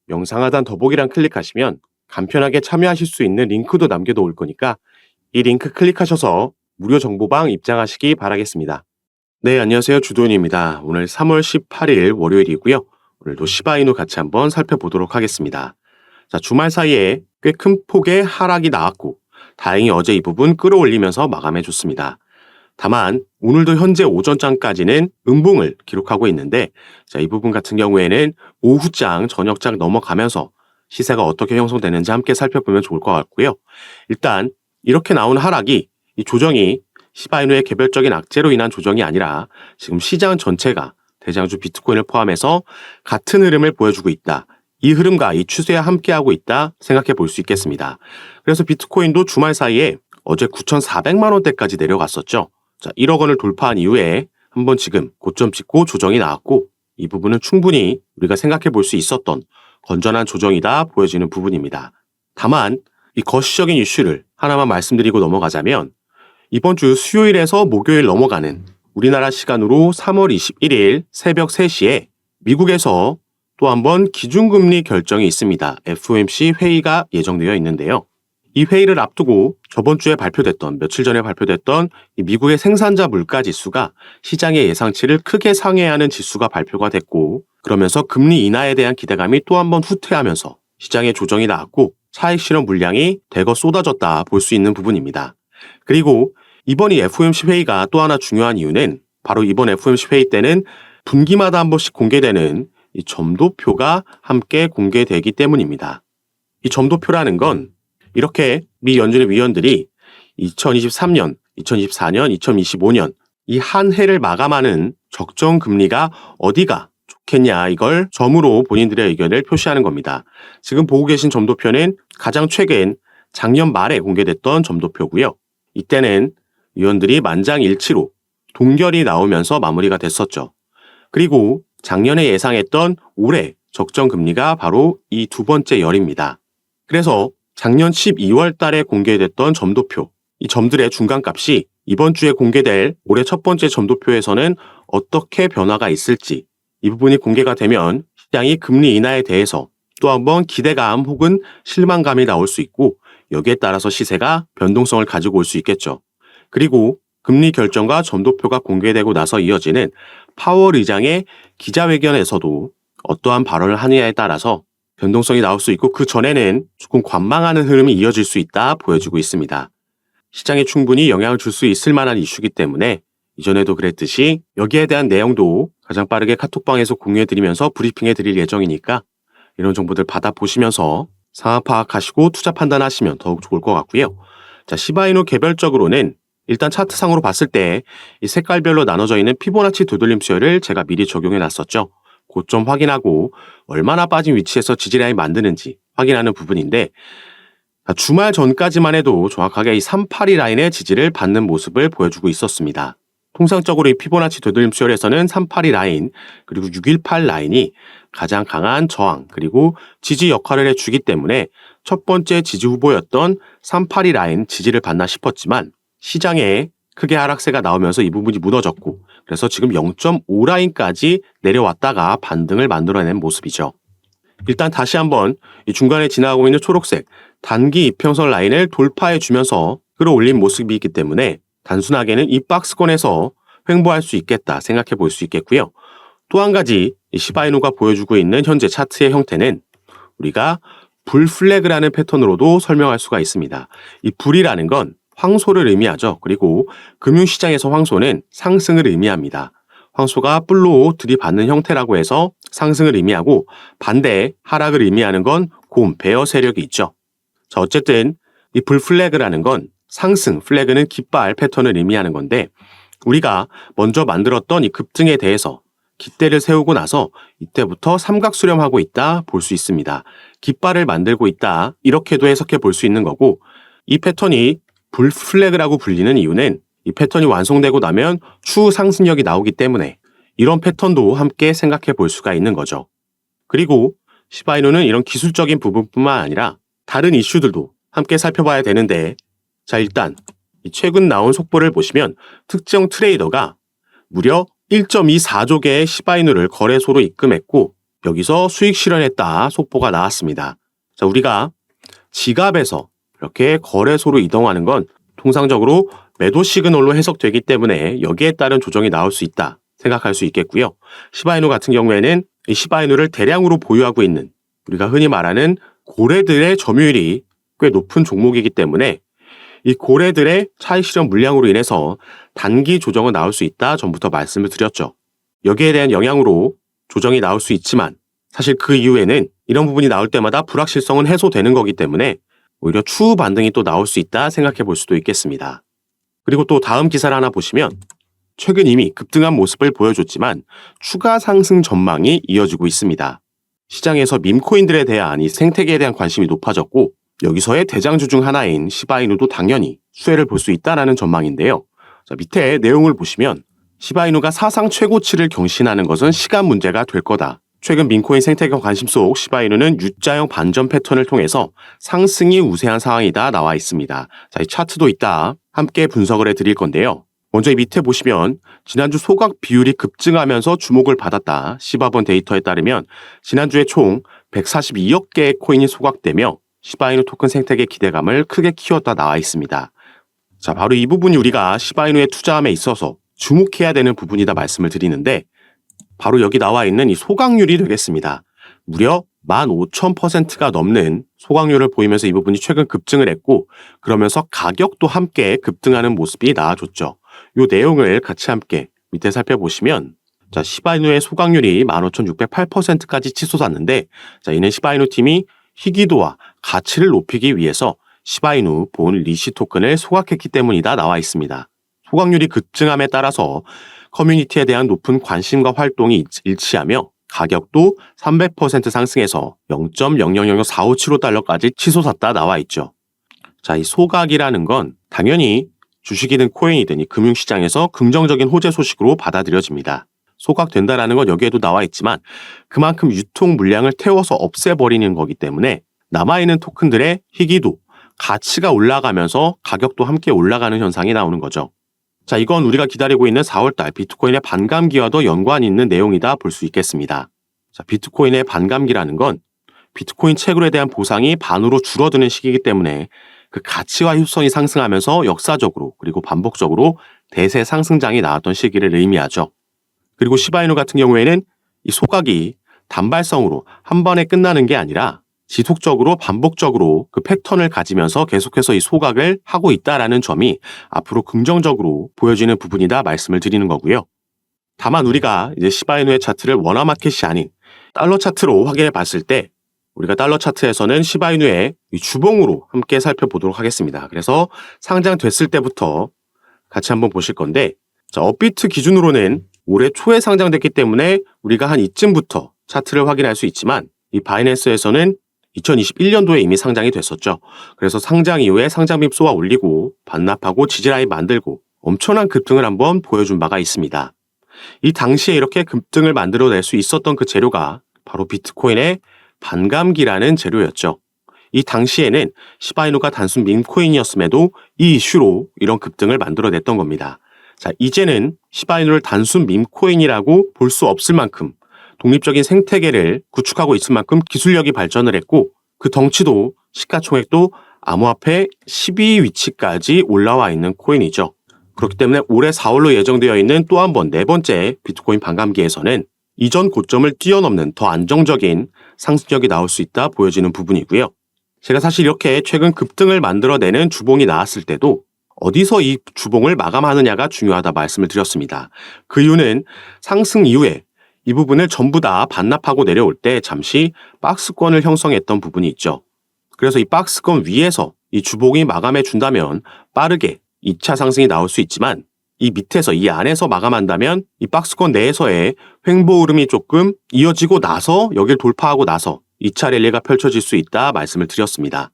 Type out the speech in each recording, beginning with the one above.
영상 하단 더보기란 클릭하시면 간편하게 참여하실 수 있는 링크도 남겨놓을 거니까 이 링크 클릭하셔서 무료 정보방 입장하시기 바라겠습니다. 네, 안녕하세요. 주도현입니다. 오늘 3월 18일 월요일이고요. 오늘도 시바이누 같이 한번 살펴보도록 하겠습니다. 자, 주말 사이에 꽤 큰 폭의 하락이 나왔고 다행히 어제 이 부분 끌어올리면서 마감해줬습니다. 다만 오늘도 현재 오전장까지는 음봉을 기록하고 있는데 자, 이 부분 같은 경우에는 오후장, 저녁장 넘어가면서 시세가 어떻게 형성되는지 함께 살펴보면 좋을 것 같고요. 일단 이렇게 나온 하락이 이 조정이 시바이누의 개별적인 악재로 인한 조정이 아니라 지금 시장 전체가 대장주 비트코인을 포함해서 같은 흐름을 보여주고 있다. 이 흐름과 이 추세와 함께하고 있다 생각해 볼 수 있겠습니다. 그래서 비트코인도 주말 사이에 어제 9,400만 원대까지 내려갔었죠. 자, 1억 원을 돌파한 이후에 한번 지금 고점 찍고 조정이 나왔고 이 부분은 충분히 우리가 생각해 볼 수 있었던 건전한 조정이다 보여지는 부분입니다. 다만 이 거시적인 이슈를 하나만 말씀드리고 넘어가자면 이번 주 수요일에서 목요일 넘어가는 우리나라 시간으로 3월 21일 새벽 3시에 미국에서 또 한 번 기준금리 결정이 있습니다. FOMC 회의가 예정되어 있는데요. 이 회의를 앞두고 저번 주에 며칠 전에 발표됐던 이 미국의 생산자 물가 지수가 시장의 예상치를 크게 상회하는 지수가 발표가 됐고 그러면서 금리 인하에 대한 기대감이 또 한 번 후퇴하면서 시장에 조정이 나왔고 차익 실현 물량이 대거 쏟아졌다 볼 수 있는 부분입니다. 그리고 이번 이 FOMC 회의가 또 하나 중요한 이유는 바로 이번 FOMC 회의 때는 분기마다 한 번씩 공개되는 이 점도표가 함께 공개되기 때문입니다. 이 점도표라는 건 이렇게 미 연준의 위원들이 2023년, 2024년, 2025년 이 한 해를 마감하는 적정 금리가 어디가 좋겠냐 이걸 점으로 본인들의 의견을 표시하는 겁니다. 지금 보고 계신 점도표는 가장 최근 작년 말에 공개됐던 점도표고요. 이때는 위원들이 만장일치로 동결이 나오면서 마무리가 됐었죠. 그리고 작년에 예상했던 올해 적정 금리가 바로 이 두 번째 열입니다. 그래서 작년 12월 달에 공개됐던 점도표, 이 점들의 중간값이 이번 주에 공개될 올해 첫 번째 점도표에서는 어떻게 변화가 있을지 이 부분이 공개가 되면 시장이 금리 인하에 대해서 또 한번 기대감 혹은 실망감이 나올 수 있고 여기에 따라서 시세가 변동성을 가지고 올 수 있겠죠. 그리고 금리 결정과 점도표가 공개되고 나서 이어지는 파월 의장의 기자회견에서도 어떠한 발언을 하느냐에 따라서 변동성이 나올 수 있고 그 전에는 조금 관망하는 흐름이 이어질 수 있다 보여지고 있습니다. 시장에 충분히 영향을 줄 수 있을 만한 이슈이기 때문에 이전에도 그랬듯이 여기에 대한 내용도 가장 빠르게 카톡방에서 공유해드리면서 브리핑해드릴 예정이니까 이런 정보들 받아보시면서 상황 파악하시고 투자 판단하시면 더욱 좋을 것 같고요. 자, 시바이누 개별적으로는 일단 차트상으로 봤을 때 이 색깔별로 나눠져 있는 피보나치 되돌림 수열을 제가 미리 적용해 놨었죠. 고점 확인하고 얼마나 빠진 위치에서 지지라인 만드는지 확인하는 부분인데 주말 전까지만 해도 정확하게 이 382 라인의 지지를 받는 모습을 보여주고 있었습니다. 통상적으로 이 피보나치 되돌림 수열에서는 382 라인 그리고 618 라인이 가장 강한 저항 그리고 지지 역할을 해주기 때문에 첫 번째 지지 후보였던 382 라인 지지를 받나 싶었지만 시장에 크게 하락세가 나오면서 이 부분이 무너졌고 그래서 지금 0.5 라인까지 내려왔다가 반등을 만들어낸 모습이죠. 일단 다시 한번 이 중간에 지나가고 있는 초록색 단기 이평선 라인을 돌파해 주면서 끌어올린 모습이기 때문에 단순하게는 이 박스권에서 횡보할 수 있겠다 생각해 볼 수 있겠고요. 또 한 가지 이 시바이누가 보여주고 있는 현재 차트의 형태는 우리가 불 플래그라는 패턴으로도 설명할 수가 있습니다. 이 불이라는 건 황소를 의미하죠. 그리고 금융시장에서 황소는 상승을 의미합니다. 황소가 뿔로 들이받는 형태라고 해서 상승을 의미하고 반대 하락을 의미하는 건 곰, 베어 세력이 있죠. 자, 어쨌든 이 불 플래그라는 건 상승, 플래그는 깃발 패턴을 의미하는 건데 우리가 먼저 만들었던 이 급등에 대해서 깃대를 세우고 나서 이때부터 삼각 수렴하고 있다 볼 수 있습니다. 깃발을 만들고 있다 이렇게도 해석해 볼 수 있는 거고 이 패턴이 불 플래그라고 불리는 이유는 이 패턴이 완성되고 나면 추후 상승력이 나오기 때문에 이런 패턴도 함께 생각해 볼 수가 있는 거죠. 그리고 시바이누는 이런 기술적인 부분뿐만 아니라 다른 이슈들도 함께 살펴봐야 되는데 자, 일단 최근 나온 속보를 보시면 특정 트레이더가 무려 1.24조 개의 시바이누를 거래소로 입금했고 여기서 수익 실현했다 속보가 나왔습니다. 자, 우리가 지갑에서 이렇게 거래소로 이동하는 건 통상적으로 매도 시그널로 해석되기 때문에 여기에 따른 조정이 나올 수 있다 생각할 수 있겠고요. 시바이누 같은 경우에는 이 시바이누를 대량으로 보유하고 있는 우리가 흔히 말하는 고래들의 점유율이 꽤 높은 종목이기 때문에 이 고래들의 차익 실현 물량으로 인해서 단기 조정은 나올 수 있다 전부터 말씀을 드렸죠. 여기에 대한 영향으로 조정이 나올 수 있지만 사실 그 이후에는 이런 부분이 나올 때마다 불확실성은 해소되는 거기 때문에 오히려 추후 반등이 또 나올 수 있다 생각해 볼 수도 있겠습니다. 그리고 또 다음 기사를 하나 보시면 최근 이미 급등한 모습을 보여줬지만 추가 상승 전망이 이어지고 있습니다. 시장에서 밈코인들에 대한 이 생태계에 대한 관심이 높아졌고 여기서의 대장주 중 하나인 시바이누도 당연히 수혜를 볼 수 있다는 전망인데요. 자, 밑에 내용을 보시면 시바이누가 사상 최고치를 경신하는 것은 시간 문제가 될 거다. 최근 밈코인 생태계 관심 속 시바이누는 U자형 반전 패턴을 통해서 상승이 우세한 상황이다 나와 있습니다. 자, 이 차트도 이따 함께 분석을 해드릴 건데요. 먼저 이 밑에 보시면 지난주 소각 비율이 급증하면서 주목을 받았다. 시바본 데이터에 따르면 지난주에 총 142억 개의 코인이 소각되며 시바이누 토큰 생태계 기대감을 크게 키웠다 나와 있습니다. 자, 바로 이 부분이 우리가 시바이누에 투자함에 있어서 주목해야 되는 부분이다 말씀을 드리는데 바로 여기 나와 있는 이 소각률이 되겠습니다. 무려 15,000%가 넘는 소각률을 보이면서 이 부분이 최근 급증을 했고 그러면서 가격도 함께 급등하는 모습이 나와줬죠. 이 내용을 같이 함께 밑에 살펴보시면 자, 시바이누의 소각률이 15,608%까지 치솟았는데 자, 이는 시바이누 팀이 희귀도와 가치를 높이기 위해서 시바이누 본 리시 토큰을 소각했기 때문이다 나와 있습니다. 소각률이 급증함에 따라서 커뮤니티에 대한 높은 관심과 활동이 일치하며 가격도 300% 상승해서 0.000457달러까지 치솟았다 나와 있죠. 자, 이 소각이라는 건 당연히 주식이든 코인이든 이 금융시장에서 긍정적인 호재 소식으로 받아들여집니다. 소각된다라는 건 여기에도 나와 있지만 그만큼 유통 물량을 태워서 없애버리는 거기 때문에 남아있는 토큰들의 희귀도, 가치가 올라가면서 가격도 함께 올라가는 현상이 나오는 거죠. 자, 이건 우리가 기다리고 있는 4월달 비트코인의 반감기와도 연관이 있는 내용이다 볼 수 있겠습니다. 자, 비트코인의 반감기라는 건 비트코인 채굴에 대한 보상이 반으로 줄어드는 시기이기 때문에 그 가치와 효성이 상승하면서 역사적으로 그리고 반복적으로 대세 상승장이 나왔던 시기를 의미하죠. 그리고 시바이누 같은 경우에는 이 소각이 단발성으로 한 번에 끝나는 게 아니라 지속적으로 반복적으로 그 패턴을 가지면서 계속해서 이 소각을 하고 있다라는 점이 앞으로 긍정적으로 보여지는 부분이다 말씀을 드리는 거고요. 다만 우리가 이제 시바이누의 차트를 원화마켓이 아닌 달러 차트로 확인해 봤을 때 우리가 달러 차트에서는 시바이누의 이 주봉으로 함께 살펴보도록 하겠습니다. 그래서 상장됐을 때부터 같이 한번 보실 건데 자, 업비트 기준으로는 올해 초에 상장됐기 때문에 우리가 한 이쯤부터 차트를 확인할 수 있지만 이 바이낸스에서는 2021년도에 이미 상장이 됐었죠. 그래서 상장 이후에 상장빔 쏘아 올리고 반납하고 지지라인 만들고 엄청난 급등을 한번 보여준 바가 있습니다. 이 당시에 이렇게 급등을 만들어낼 수 있었던 그 재료가 바로 비트코인의 반감기라는 재료였죠. 이 당시에는 시바이누가 단순 밈코인이었음에도 이 이슈로 이런 급등을 만들어냈던 겁니다. 자, 이제는 시바이누를 단순 밈코인이라고 볼 수 없을 만큼 독립적인 생태계를 구축하고 있을 만큼 기술력이 발전을 했고 그 덩치도 시가총액도 암호화폐 12위치까지 올라와 있는 코인이죠. 그렇기 때문에 올해 4월로 예정되어 있는 또 한 번 네 번째 비트코인 반감기에서는 이전 고점을 뛰어넘는 더 안정적인 상승력이 나올 수 있다 보여지는 부분이고요. 제가 사실 이렇게 최근 급등을 만들어내는 주봉이 나왔을 때도 어디서 이 주봉을 마감하느냐가 중요하다 말씀을 드렸습니다. 그 이유는 상승 이후에 이 부분을 전부 다 반납하고 내려올 때 잠시 박스권을 형성했던 부분이 있죠. 그래서 이 박스권 위에서 이 주봉이 마감해 준다면 빠르게 2차 상승이 나올 수 있지만 이 밑에서 이 안에서 마감한다면 이 박스권 내에서의 횡보 흐름이 조금 이어지고 나서 여길 돌파하고 나서 2차 랠리가 펼쳐질 수 있다 말씀을 드렸습니다.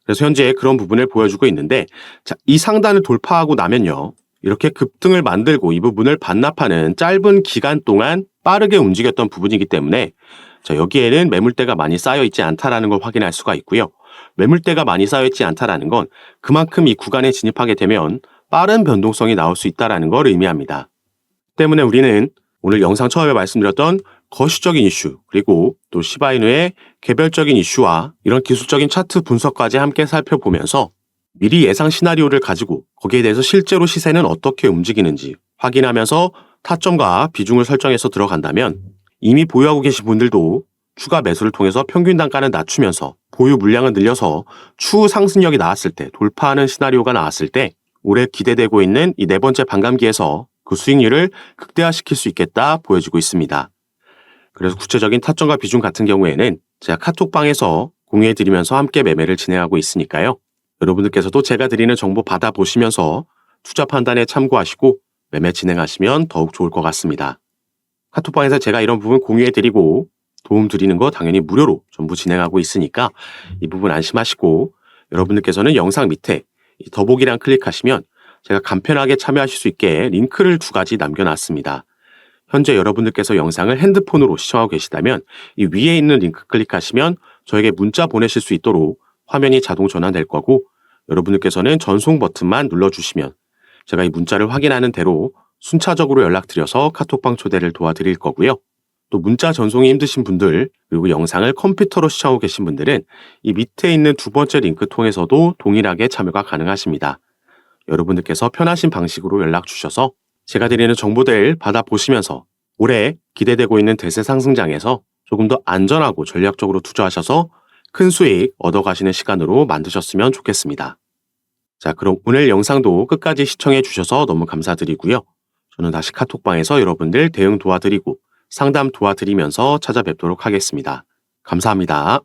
그래서 현재 그런 부분을 보여주고 있는데 자, 이 상단을 돌파하고 나면요. 이렇게 급등을 만들고 이 부분을 반납하는 짧은 기간 동안 빠르게 움직였던 부분이기 때문에 자, 여기에는 매물대가 많이 쌓여있지 않다라는 걸 확인할 수가 있고요. 매물대가 많이 쌓여있지 않다라는 건 그만큼 이 구간에 진입하게 되면 빠른 변동성이 나올 수 있다는 걸 의미합니다. 때문에 우리는 오늘 영상 처음에 말씀드렸던 거시적인 이슈, 그리고 또 시바이누의 개별적인 이슈와 이런 기술적인 차트 분석까지 함께 살펴보면서 미리 예상 시나리오를 가지고 거기에 대해서 실제로 시세는 어떻게 움직이는지 확인하면서 타점과 비중을 설정해서 들어간다면 이미 보유하고 계신 분들도 추가 매수를 통해서 평균 단가는 낮추면서 보유 물량을 늘려서 추후 상승력이 나왔을 때, 돌파하는 시나리오가 나왔을 때 올해 기대되고 있는 이 네 번째 반감기에서 그 수익률을 극대화시킬 수 있겠다 보여지고 있습니다. 그래서 구체적인 타점과 비중 같은 경우에는 제가 카톡방에서 공유해드리면서 함께 매매를 진행하고 있으니까요. 여러분들께서도 제가 드리는 정보 받아보시면서 투자 판단에 참고하시고 매매 진행하시면 더욱 좋을 것 같습니다. 카톡방에서 제가 이런 부분 공유해드리고 도움 드리는 거 당연히 무료로 전부 진행하고 있으니까 이 부분 안심하시고, 여러분들께서는 영상 밑에 이 더보기란 클릭하시면 제가 간편하게 참여하실 수 있게 링크를 2가지 남겨놨습니다. 현재 여러분들께서 영상을 핸드폰으로 시청하고 계시다면 이 위에 있는 링크 클릭하시면 저에게 문자 보내실 수 있도록 화면이 자동 전환될 거고, 여러분들께서는 전송 버튼만 눌러주시면 제가 이 문자를 확인하는 대로 순차적으로 연락드려서 카톡방 초대를 도와드릴 거고요. 또 문자 전송이 힘드신 분들, 그리고 영상을 컴퓨터로 시청하고 계신 분들은 이 밑에 있는 2번째 링크 통해서도 동일하게 참여가 가능하십니다. 여러분들께서 편하신 방식으로 연락 주셔서 제가 드리는 정보들 받아보시면서 올해 기대되고 있는 대세 상승장에서 조금 더 안전하고 전략적으로 투자하셔서 큰 수익 얻어가시는 시간으로 만드셨으면 좋겠습니다. 자, 그럼 오늘 영상도 끝까지 시청해 주셔서 너무 감사드리고요. 저는 다시 카톡방에서 여러분들 대응 도와드리고 상담 도와드리면서 찾아뵙도록 하겠습니다. 감사합니다.